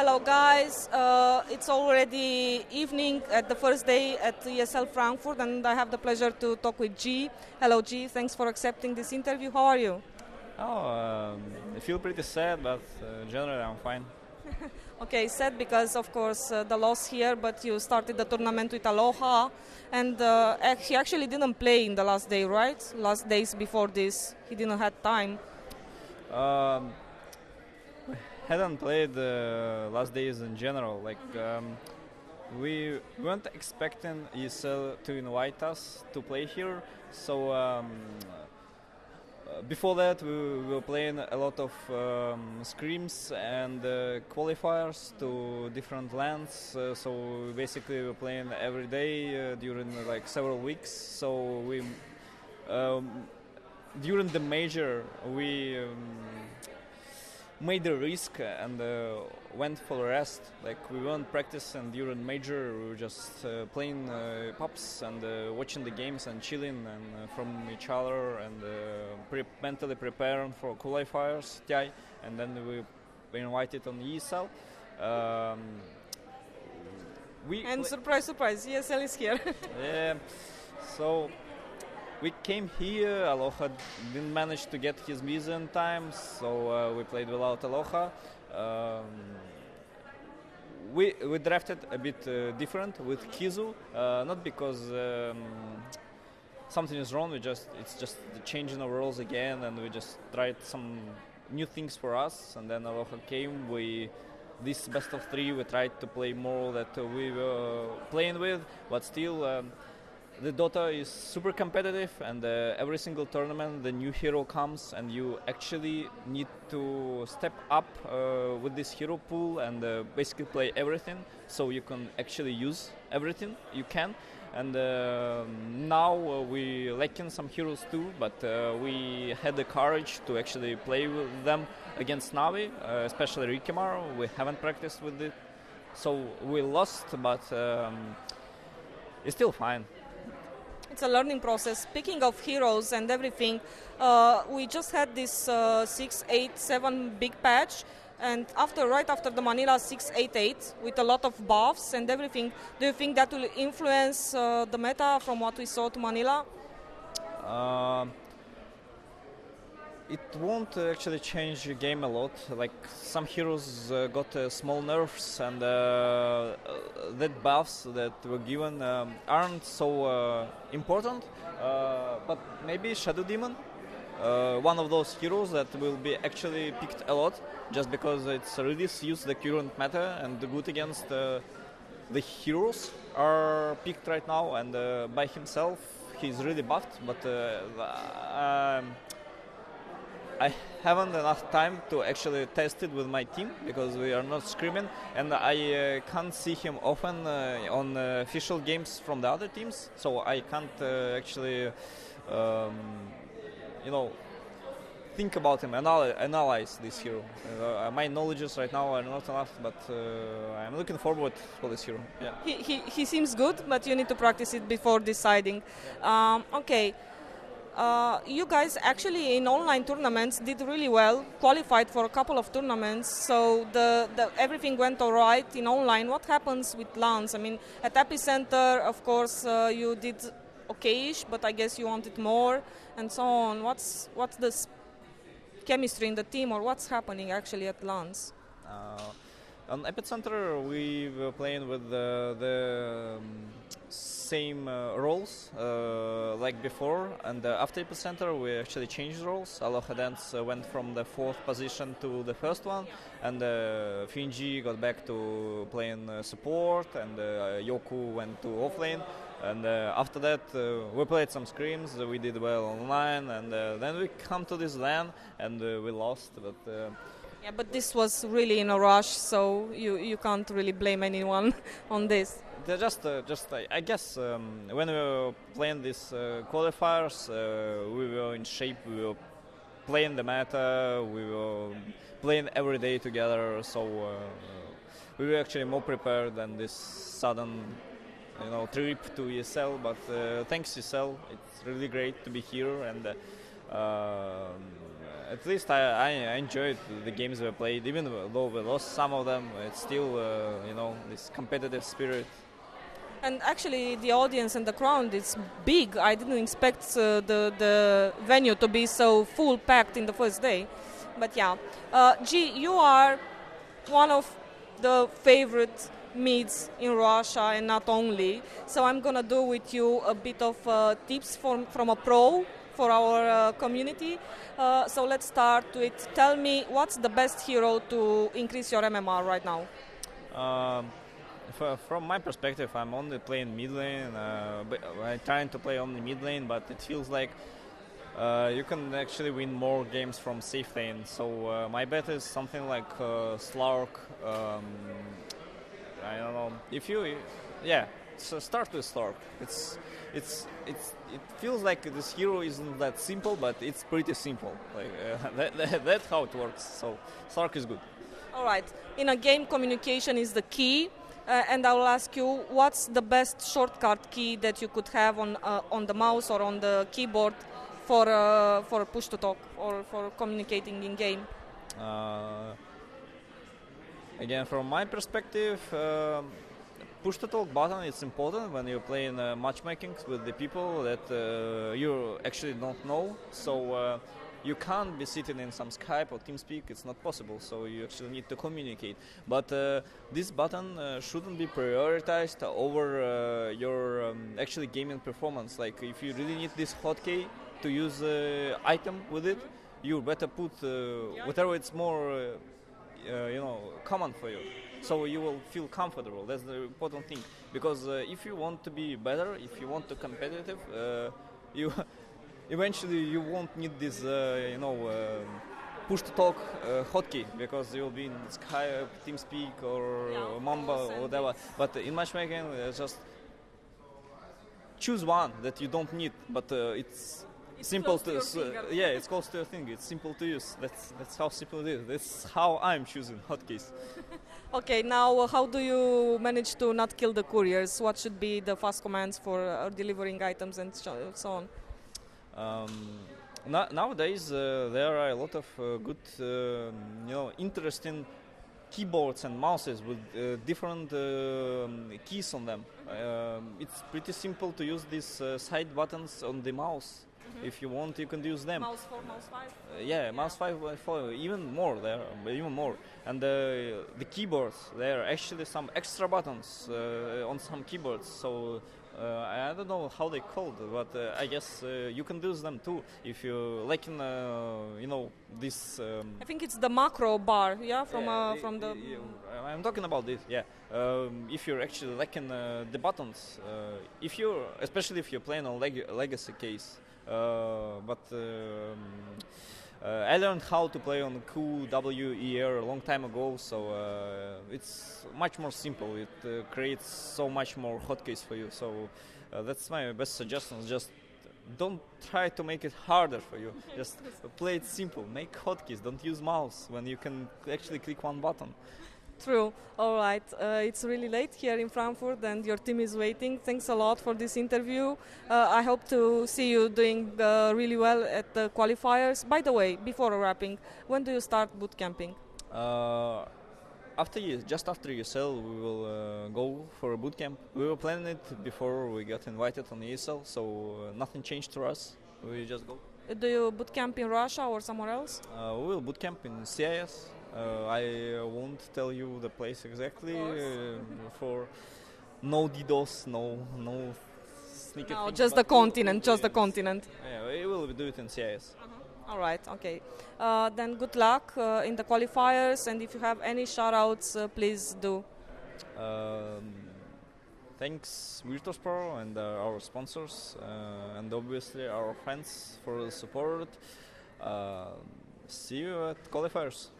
Hello guys, it's already evening at the first day at ESL Frankfurt and I have the pleasure to talk with G. Hello G, thanks for accepting this interview. How are you? I feel pretty sad, but generally I'm fine. Okay, sad because of course the loss here, but you started the tournament with Aloha and he actually didn't play in the last day, right? Last days before this, he didn't have time. Um, hadn't played last days in general. We weren't expecting ESL to invite us to play here, so before that we were playing a lot of scrims and qualifiers to different lands. So basically we were playing every day during like several weeks. So we during the major we made the risk and went for rest. Like we weren't practicing during major, we were just playing pops and watching the games and chilling and from each other and mentally preparing for qualifiers, TI, and then we were invited on ESL. And surprise, surprise, ESL is here. Yeah, so we came here. Aloha didn't manage to get his visa in time, so we played without Aloha. We drafted a bit different with Kizu, not because something is wrong. It's just the change in the roles again, and we just tried some new things for us. And then Aloha came. This best of three, we tried to play more that we were playing with, but still. The Dota is super competitive, and every single tournament the new hero comes and you actually need to step up with this hero pool and basically play everything so you can actually use everything you can. And now we lacking some heroes too, but we had the courage to actually play with them against Navi, especially Rikimar. We haven't practiced with it, so we lost, but it's still fine. It's a learning process. Speaking of heroes and everything, we just had this 687 big patch, and right after the Manila 688 with a lot of buffs and everything, do you think that will influence the meta from what we saw to Manila? It won't actually change the game a lot. Like some heroes got small nerfs, and that buffs that were given aren't so important. But maybe Shadow Demon, one of those heroes that will be actually picked a lot, just because it's really suits the current meta and good against the heroes are picked right now. And by himself, he's really buffed, but. I haven't enough time to actually test it with my team because we are not scrimming, and I can't see him often on official games from the other teams, so I can't actually, think about him, analyze this hero. My knowledges right now are not enough, but I'm looking forward for this hero. Yeah. He seems good, but you need to practice it before deciding. Okay. You guys actually in online tournaments did really well, qualified for a couple of tournaments, so everything went all right in online. What happens with LANs? I mean, at Epicenter, of course, you did okay-ish, but I guess you wanted more, and so on. What's the chemistry in the team, or what's happening actually at LANs? On Epicenter, we were playing with the same roles like before, and after Epicenter we actually changed roles. Aloha Dance went from the 4th position to the 1st one, and Finji got back to playing support, and Yoku went to offlane. And after that we played some scrims, we did well online, and then we come to this LAN and we lost, but yeah, but this was really in a rush, so you can't really blame anyone on this. I guess when we were playing these qualifiers, we were in shape, we were playing the meta, we were playing every day together, so we were actually more prepared than this sudden trip to ESL. But thanks ESL, it's really great to be here, and at least I enjoyed the games we played, even though we lost some of them. It's still, this competitive spirit. And actually, the audience and the crowd is big. I didn't expect the venue to be so full packed in the first day. But yeah, G, you are one of the favorite meets in Russia and not only. So I'm gonna do with you a bit of tips from a pro for our community. So let's start with, tell me what's the best hero to increase your MMR right now? From my perspective, I'm only playing mid lane. I'm trying to play only mid lane, but it feels like you can actually win more games from safe lane. So my bet is something like Slark. I don't know if you, So start with Slark. It feels like this hero isn't that simple, but it's pretty simple. Like that's how it works. So Slark is good. All right. In a game, communication is the key. And I will ask you, what's the best shortcut key that you could have on the mouse or on the keyboard for push to talk or for communicating in game? Again, from my perspective, push to talk button is important when you're playing matchmaking with the people that you actually don't know. So you can't be sitting in some Skype or TeamSpeak, it's not possible, so you actually need to communicate. But this button shouldn't be prioritized over your actually gaming performance. Like if you really need this hotkey to use item with it, you better put whatever it's more common for you. So you will feel comfortable, that's the important thing. Because if you want to be better, if you want to competitive, you eventually you won't need this, push-to-talk hotkey because you'll be in Skype, TeamSpeak, or Mamba, or whatever. But in matchmaking, just choose one that you don't need, but it's simple to it's close to your finger. It's simple to use. That's how simple it is. That's how I'm choosing hotkeys. Okay, now how do you manage to not kill the couriers? What should be the fast commands for delivering items and so on? Nowadays there are a lot of good, interesting keyboards and mouses with different keys on them. It's pretty simple to use these side buttons on the mouse. Mm-hmm. If you want, you can use them. Mouse 4, mouse 5? Mouse 5, 4, even more there, even more. And the keyboards, there are actually some extra buttons on some keyboards. So I don't know how they called, but I guess you can use them too if you like this. I think it's the macro bar, from the. I'm talking about this, if you're actually liking the buttons, especially if you're playing on legacy case. I learned how to play on QWER a long time ago, so it's much more simple. It creates so much more hotkeys for you. So that's my best suggestion. Just don't try to make it harder for you. Just play it simple. Make hotkeys. Don't use mouse when you can actually click one button. True. All right. It's really late here in Frankfurt and your team is waiting. Thanks a lot for this interview. I hope to see you doing really well at the qualifiers. By the way, before wrapping, when do you start boot camping? Just after ESL, we will go for a boot camp. We were planning it before we got invited on ESL, so nothing changed for us. We just go. Do you boot camp in Russia or somewhere else? We will boot camp in CIS. I won't tell you the place exactly for no DDoS, no sneaky things. Just the continent, the continent. Yeah, we will do it in CIS. All right, okay. Then good luck in the qualifiers, and if you have any shout-outs, please do. Thanks Virtus.pro and our sponsors, and obviously our fans for the support. See you at qualifiers.